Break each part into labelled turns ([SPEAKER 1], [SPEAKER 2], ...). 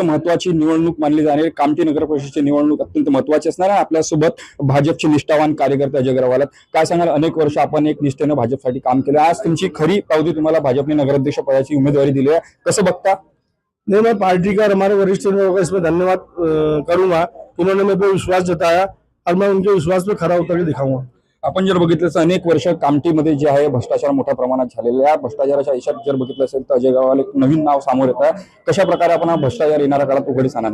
[SPEAKER 1] महत्वाची निवडणूक मानली जाणारी कामठी नगर परिषदेची निवडणूक अत्यंत महत्वाची असणार आहे। आपल्यासोबत भाजपचे निष्ठावान कार्यकर्ते अजय अग्रवाल आहेत। काय सांगाल, अनेक वर्ष आपण एक निष्ठेने भाजपसाठी काम केलं, आज तुमची खरी पावती तुम्हाला भाजपने नगराध्यक्ष पदाची उमेदवारी दिली आहे, कसं बघता?
[SPEAKER 2] नहीं, मैं पार्टी का और हमारे वरिष्ठ नेताओं का इसमें धन्यवाद करूंगा। उन्होंने मेरे पे विश्वास जताया और मैं उनके विश्वास पे खरा उतर के दिखाऊंगा।
[SPEAKER 1] आपण जर बघितलं तर अनेक वर्ष कामठीमध्ये जे आहे भ्रष्टाचार मोठ्या प्रमाणात झालेले आहे। भ्रष्टाचाराच्या आयुष्यात जर बघितलं असेल तर अजय अग्रवाल एक नवीन नाव समोर येत आहे। कशा प्रकारे आपण हा भ्रष्टाचार येणाऱ्या काळात उघडीस आणणार?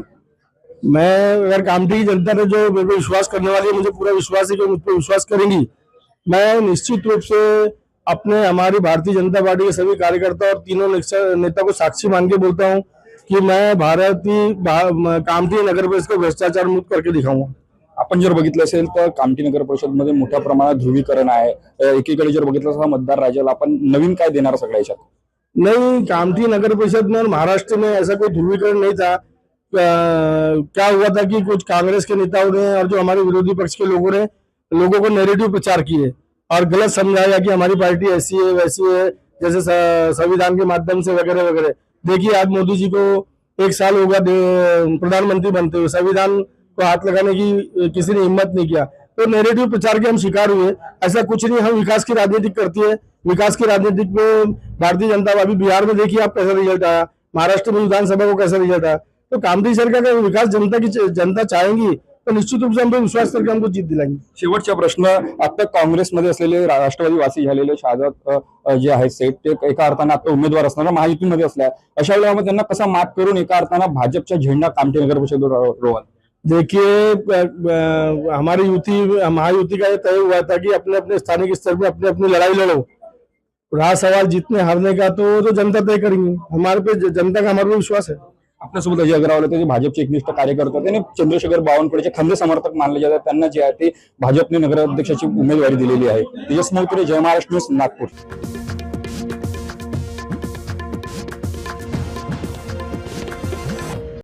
[SPEAKER 2] मैं अगर कामठी की जनता ने जो मेरे पे विश्वास करने वाली है, मुझे पूरा विश्वास है कि मुझ पर विश्वास करेंगी। मैं निश्चित रूप से अपने हमारी भारतीय जनता पार्टी के सभी कार्यकर्ता और तीनों नेता को साक्षी मान के बोलता हूँ कि मैं कामठी नगर परिषद को भ्रष्टाचार मुक्त करके दिखाऊंगा।
[SPEAKER 1] आपण जर बघितलं असेल तर कामठी नगर परिषदमध्ये मोठ्या प्रमाणात ध्रुवीकरण आहे। एकीकडे जर बघितलं तर मतदार राजाला आपण नवीन काय देणार सगळ्या याच्यात?
[SPEAKER 2] नहीं, कामठी नगर परिषद में और महाराष्ट्र में ऐसा कोई ध्रुवीकरण नहीं था। क्या हुआ था कि कुछ कांग्रेस के नेताओं ने और जो हमारे विरोधी पक्ष के लोगों ने लोगों को नेगेटिव प्रचार किए और गलत समझाया कि हमारी पार्टी ऐसी है वैसी है, जैसे संविधान के माध्यम से वगैरह वगैरह। देखिए, आज मोदी जी को 1 साल हो गया प्रधानमंत्री बनते हुए, संविधान को हाथ लगाने की किसी ने हिम्मत नहीं किया। तो नेगेटिव प्रचार के हम शिकार हुए। ऐसा कुछ नहीं, हम विकास की राजनीति करती है। विकास की राजनीति में भारतीय जनता पार्टी, बिहार में देखिए आप कैसा रिजल्ट आया, महाराष्ट्र में विधानसभा को कैसा रिजल्ट आया। तो कामठी सरकार का विकास जनता चाहेंगी तो निश्चित रूप से हम पे विश्वास करके हमको जीत दिलाएंगे।
[SPEAKER 1] शेवटचा प्रश्न, आता काँग्रेसमध्ये असलेले राष्ट्रवादीवासी झालेले शहाजाद जे आहेत सेठ, ते एका अर्थाने आता उमेदवार असणार महायुतीमध्ये असल्या, अशा वेळेला त्यांना कसा मात करून एका अर्थाने भाजपचा झेंडा कामठी नगर परिषदेवर रोवल?
[SPEAKER 2] देखिए, हमारी महायुति का ये तय हुआ था कि अपने अपने स्थानिक स्तर पे अपनी अपनी लड़ाई लड़ो। रहा सवाल जीतने हारने का तो जनता तय करेंगी। हमारे पे जनता का हमारे पे विश्वास है।
[SPEAKER 1] आपल्यासोबत अजय अग्रवाल होते, जे भाजपचे एकनिष्ठ कार्यकर्ते, त्यांनी चंद्रशेखर बावनकुळेचे खंदे समर्थक मानले जातात। त्यांना जे आहे ते भाजपने नगराध्यक्षाची उमेदवारी दिलेली आहे। तेजस मौत्रे, जय महाराष्ट्र न्यूज, नागपूर।